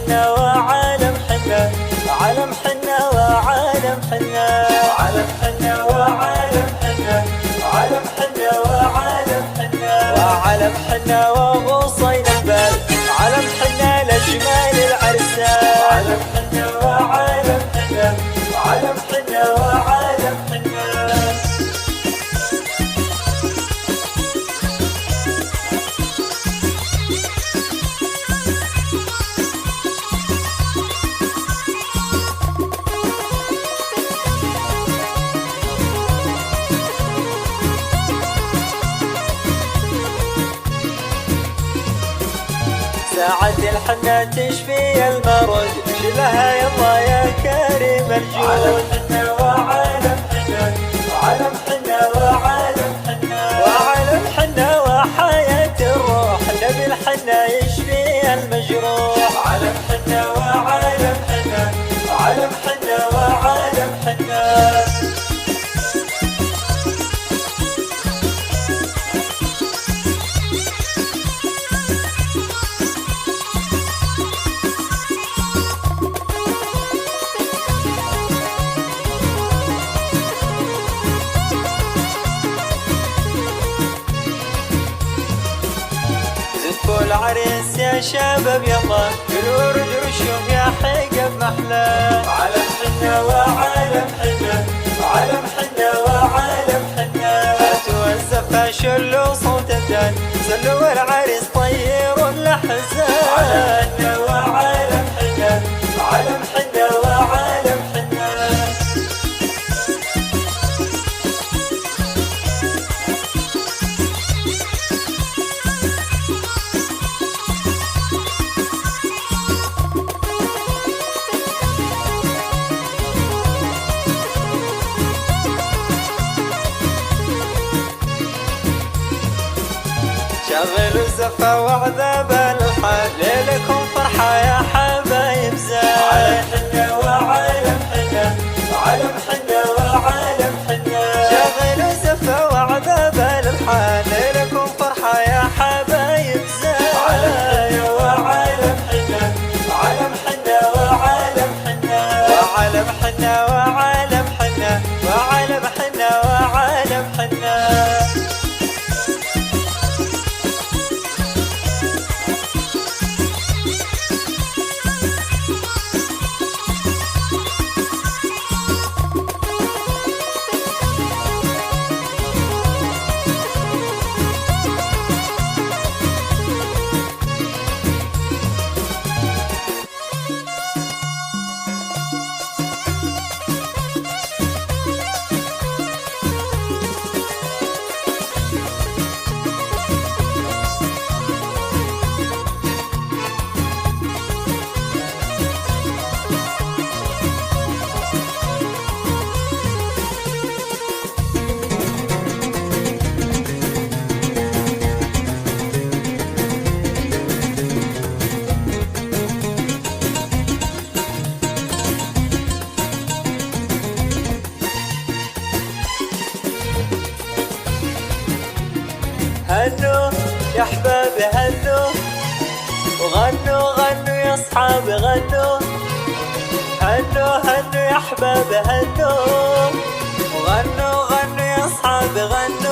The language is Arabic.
حنا وعالم حنا، عالم حنا وعالم حنا، عالم حنا وعالم حنا، عالم حنا وعالم حنا، وعالم حنا وغصين البال، عالم حنا لجمال العرسان، عالم حنا وعالم حنا، عالم حنا وعالم حنا. ساعة الحنا تشفي المرض، شلها يلا يا كريم الجود. عالم حنا وعالم حنا، عالم حنا وعالم حنا، وعالم حنا وحياة الروح، نبي الحنا يشفي المجروح. عالم حنا وعالم حنا، عالم حنا وعالم حنا. زفوا العريس يا شباب يلا، بالورد رشوم يا حقب محلى. عالم حنا وعالم حنا، عالم حنا وعالم حنا، هاتوا الزفة شلوا صوت الدان، سلوا العريس طيروا الأحزان. عالم حنا وعالم حنا، عالم حنا وعالم حنا. شغلوا الزفة وعذاب الحال، ليلكم فرحة يا حبايب زين. عالم حنا وعالم حنا، عالم حنا وعالم حنا، شغلوا الزفة وعذاب الحال، ليلكم فرحة يا حبايب زين. عالم حنا وعالم حنا، عالم حنا وعالم حنا، وعالم حنا وعالم حنا، وعالم حنا وعالم حنا. هنوا يا احبابي هنوا، وغنوا غنوا يا اصحابي غنوا. هنوا هنوا يا احبابي هنوا، وغنوا غنوا يا اصحابي غنوا.